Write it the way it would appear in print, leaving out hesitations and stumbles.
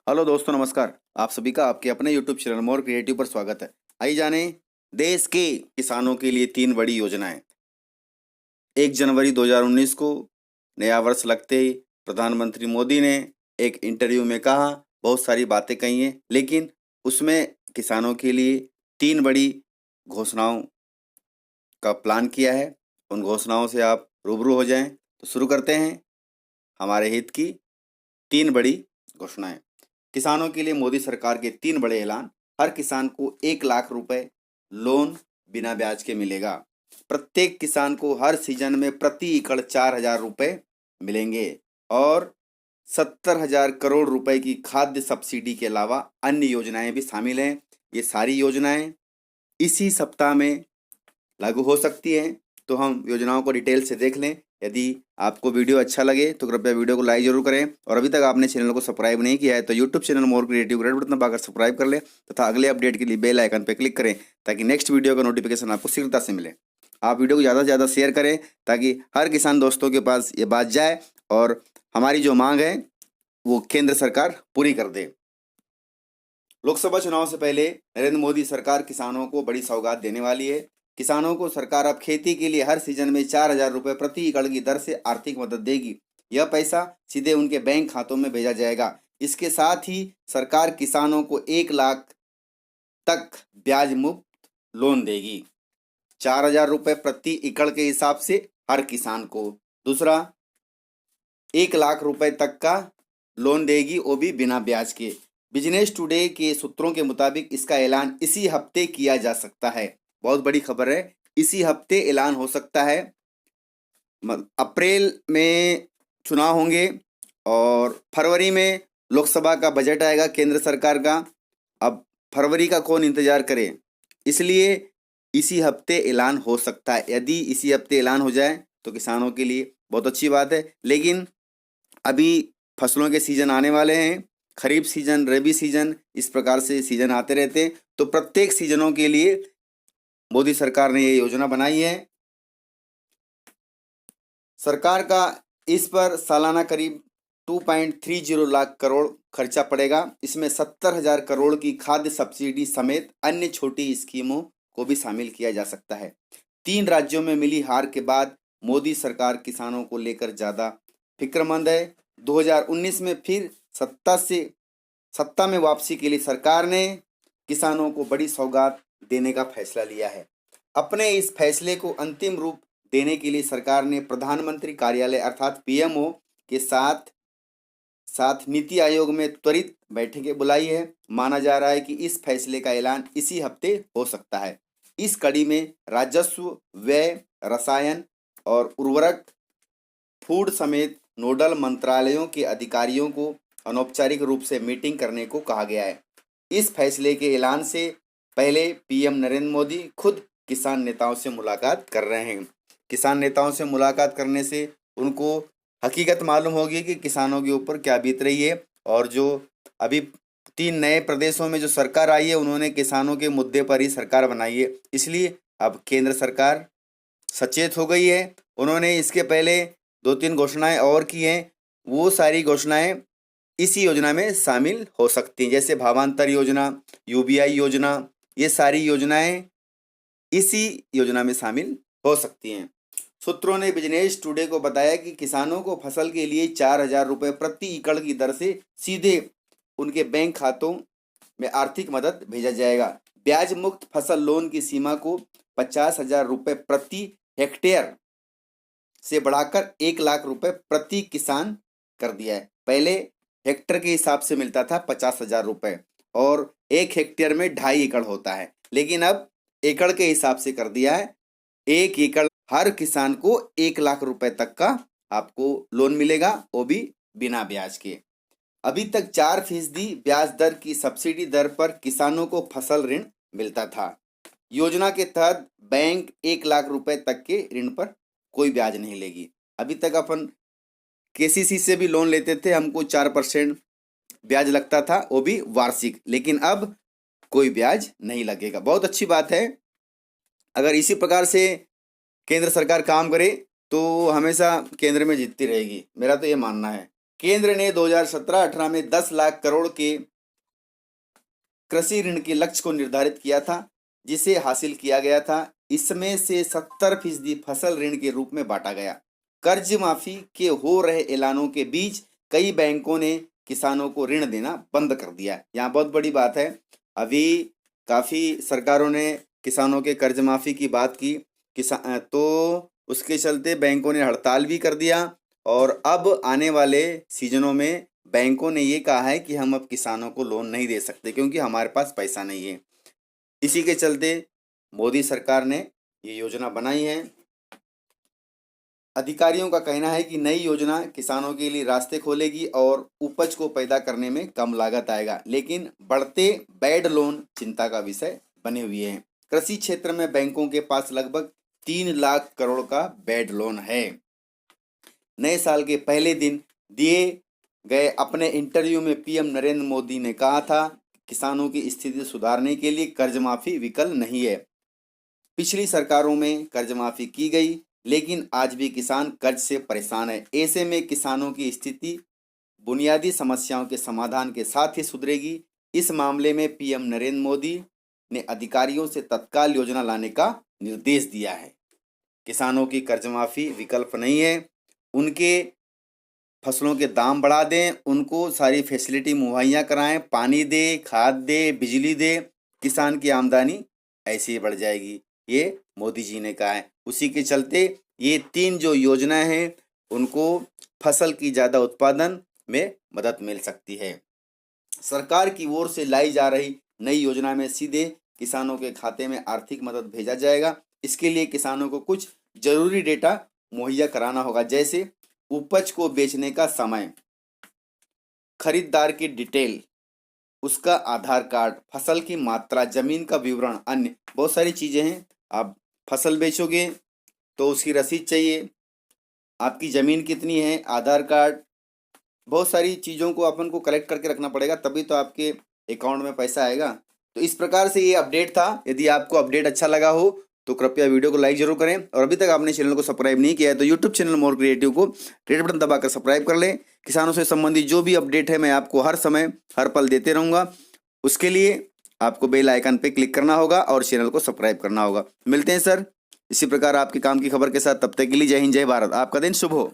Hello दोस्तों, नमस्कार। आप सभी का आपके अपने यूट्यूब चैनल मोर क्रिएटिव पर स्वागत है। आइए जाने देश के किसानों के लिए तीन बड़ी योजनाएं। 1 जनवरी 2019 को नया वर्ष लगते ही प्रधानमंत्री मोदी ने एक इंटरव्यू में कहा, बहुत सारी बातें कही हैं, लेकिन उसमें किसानों के लिए तीन बड़ी घोषणाओं का प्लान किया है। उन घोषणाओं से आप रूबरू हो जाएं। तो शुरू करते हैं हमारे हित की तीन बड़ी घोषणाएं। किसानों के लिए मोदी सरकार के तीन बड़े ऐलान। हर किसान को 1 लाख रुपए लोन बिना ब्याज के मिलेगा। प्रत्येक किसान को हर सीजन में प्रति एकड़ 4,000 रुपए मिलेंगे और 70,000 करोड़ रुपए की खाद्य सब्सिडी के अलावा अन्य योजनाएं भी शामिल हैं। ये सारी योजनाएं इसी सप्ताह में लागू हो सकती हैं। तो हम योजनाओं को डिटेल से देख लें। यदि आपको वीडियो अच्छा लगे तो कृपया वीडियो को लाइक जरूर करें और अभी तक आपने चैनल को सब्सक्राइब नहीं किया है तो YouTube channel more creative red button दबाकर सब्सक्राइब कर लें तथा अगले अपडेट के लिए बेल आइकन पर क्लिक करें ताकि नेक्स्ट वीडियो का नोटिफिकेशन आपको शीघ्रता से मिले। आप वीडियो को ज़्यादा से ज़्यादा शेयर करें ताकि हर किसान दोस्तों के पास ये बात जाए और हमारी जो मांग है वो केंद्र सरकार पूरी कर दे। लोकसभा चुनाव से पहले नरेंद्र मोदी सरकार किसानों को बड़ी सौगात देने वाली है। किसानों को सरकार अब खेती के लिए हर सीजन में 4,000 रुपये प्रति एकड़ की दर से आर्थिक मदद देगी। यह पैसा सीधे उनके बैंक खातों में भेजा जाएगा। इसके साथ ही सरकार किसानों को 1 लाख तक ब्याज मुक्त लोन देगी। 4,000 रुपये प्रति एकड़ के हिसाब से हर किसान को। दूसरा, 1 लाख रुपए तक का लोन देगी, वो भी बिना ब्याज के। बिजनेस टुडे के सूत्रों के मुताबिक इसका ऐलान इसी हफ्ते किया जा सकता है। बहुत बड़ी खबर है, इसी हफ्ते ऐलान हो सकता है। अप्रैल में चुनाव होंगे और फरवरी में लोकसभा का बजट आएगा केंद्र सरकार का। अब फरवरी का कौन इंतजार करे, इसलिए इसी हफ्ते ऐलान हो सकता है। यदि इसी हफ्ते ऐलान हो जाए तो किसानों के लिए बहुत अच्छी बात है। लेकिन अभी फसलों के सीजन आने वाले हैं, खरीफ सीजन, रबी सीजन, इस प्रकार से सीजन आते रहते हैं। तो प्रत्येक सीजनों के लिए मोदी सरकार ने ये योजना बनाई है। सरकार का इस पर सालाना करीब 2.30 लाख करोड़ खर्चा पड़ेगा। इसमें 70,000 करोड़ की खाद्य सब्सिडी समेत अन्य छोटी स्कीमों को भी शामिल किया जा सकता है। 3 राज्यों में मिली हार के बाद मोदी सरकार किसानों को लेकर ज़्यादा फिक्रमंद है। 2019 में फिर सत्ता में वापसी के लिए सरकार ने किसानों को बड़ी सौगात देने का फैसला लिया है। अपने इस फैसले को अंतिम रूप देने के लिए सरकार ने प्रधानमंत्री कार्यालय अर्थात पीएमओ के साथ नीति आयोग में त्वरित बैठकें बुलाई है। माना जा रहा है कि इस फैसले का ऐलान इसी हफ्ते हो सकता है। इस कड़ी में राजस्व, व्यय, रसायन और उर्वरक, फूड समेत नोडल मंत्रालयों के अधिकारियों को अनौपचारिक रूप से मीटिंग करने को कहा गया है। इस फैसले के ऐलान से पहले पीएम नरेंद्र मोदी खुद किसान नेताओं से मुलाकात कर रहे हैं। किसान नेताओं से मुलाकात करने से उनको हकीकत मालूम होगी कि किसानों के ऊपर क्या बीत रही है। और जो अभी 3 नए प्रदेशों में जो सरकार आई है, उन्होंने किसानों के मुद्दे पर ही सरकार बनाई है। इसलिए अब केंद्र सरकार सचेत हो गई है। उन्होंने इसके पहले 2-3 घोषणाएं और की हैं। वो सारी घोषणाएं इसी योजना में शामिल हो सकती हैं, जैसे भावांतर योजना, यूबीआई योजना, ये सारी योजनाएं इसी योजना में शामिल हो सकती हैं। सूत्रों ने बिजनेस टुडे को बताया कि किसानों को फसल के लिए 4,000 रुपये प्रति एकड़ की दर से सीधे उनके बैंक खातों में आर्थिक मदद भेजा जाएगा। ब्याज मुक्त फसल लोन की सीमा को 50,000 रुपये प्रति हेक्टेयर से बढ़ाकर 1 लाख रुपए प्रति किसान कर दिया है। पहले हेक्टर के हिसाब से मिलता था 50,000 रुपये और 1 हेक्टेयर में 2.5 एकड़ होता है, लेकिन अब एकड़ के हिसाब से कर दिया है। 1 एकड़ हर किसान को 1 लाख रुपए तक का आपको लोन मिलेगा, वो भी बिना ब्याज के। अभी तक 4% ब्याज दर की सब्सिडी दर पर किसानों को फसल ऋण मिलता था। योजना के तहत बैंक 1 लाख रुपए तक के ऋण पर कोई ब्याज नहीं लेगी। अभी तक अपन केसीसी से भी लोन लेते थे, हमको 4% ब्याज लगता था, वो भी वार्षिक, लेकिन अब कोई ब्याज नहीं लगेगा। बहुत अच्छी बात है। अगर इसी प्रकार से केंद्र सरकार काम करे तो हमेशा केंद्र में जीतती रहेगी, मेरा तो ये मानना है। केंद्र ने 2017-18 में 10 लाख करोड़ के कृषि ऋण के लक्ष्य को निर्धारित किया था, जिसे हासिल किया गया था। इसमें से 70% फसल ऋण के रूप में बांटा गया। कर्ज माफी के हो रहे ऐलानों के बीच कई बैंकों ने किसानों को ऋण देना बंद कर दिया। यहाँ बहुत बड़ी बात है, अभी काफी सरकारों ने किसानों के कर्ज माफी की बात की, तो उसके चलते बैंकों ने हड़ताल भी कर दिया और अब आने वाले सीजनों में बैंकों ने ये कहा है कि हम अब किसानों को लोन नहीं दे सकते क्योंकि हमारे पास पैसा नहीं है। इसी के चलते मोदी सरकार ने ये योजना बनाई है। अधिकारियों का कहना है कि नई योजना किसानों के लिए रास्ते खोलेगी और उपज को पैदा करने में कम लागत आएगा, लेकिन बढ़ते बैड लोन चिंता का विषय बने हुए हैं। कृषि क्षेत्र में बैंकों के पास लगभग 3 लाख करोड़ का बैड लोन है। नए साल के पहले दिन दिए गए अपने इंटरव्यू में पीएम नरेंद्र मोदी ने कहा था, किसानों की स्थिति सुधारने के लिए कर्ज माफी विकल्प नहीं है। पिछली सरकारों में कर्ज माफी की गई, लेकिन आज भी किसान कर्ज से परेशान है। ऐसे में किसानों की स्थिति बुनियादी समस्याओं के समाधान के साथ ही सुधरेगी। इस मामले में पीएम नरेंद्र मोदी ने अधिकारियों से तत्काल योजना लाने का निर्देश दिया है। किसानों की कर्ज माफी विकल्प नहीं है, उनके फसलों के दाम बढ़ा दें, उनको सारी फैसिलिटी मुहैया कराएं, पानी दे, खाद दे, बिजली दे, किसान की आमदनी ऐसे ही बढ़ जाएगी। ये मोदी जी ने कहा है। उसी के चलते ये 3 जो योजनाएं हैं उनको फसल की ज़्यादा उत्पादन में मदद मिल सकती है। सरकार की ओर से लाई जा रही नई योजना में सीधे किसानों के खाते में आर्थिक मदद भेजा जाएगा। इसके लिए किसानों को कुछ जरूरी डेटा मुहैया कराना होगा, जैसे उपज को बेचने का समय, खरीदार की डिटेल, उसका आधार कार्ड, फसल की मात्रा, जमीन का विवरण, अन्य बहुत सारी चीजें हैं। आप फसल बेचोगे तो उसकी रसीद चाहिए, आपकी जमीन कितनी है, आधार कार्ड, बहुत सारी चीज़ों को अपन को कलेक्ट करके रखना पड़ेगा, तभी तो आपके अकाउंट में पैसा आएगा। तो इस प्रकार से ये अपडेट था। यदि आपको अपडेट अच्छा लगा हो तो कृपया वीडियो को लाइक जरूर करें और अभी तक आपने चैनल को सब्सक्राइब नहीं किया है तो यूट्यूब चैनल मोर क्रिएटिव को रेड बटन दबाकर सब्सक्राइब कर लें। किसानों से संबंधित जो भी अपडेट है मैं आपको हर समय हर पल देते रहूँगा। उसके लिए आपको बेल आइकन पे क्लिक करना होगा और चैनल को सब्सक्राइब करना होगा। मिलते हैं सर इसी प्रकार आपके काम की खबर के साथ, तब तक के लिए जय हिंद जय भारत। आपका दिन शुभ हो।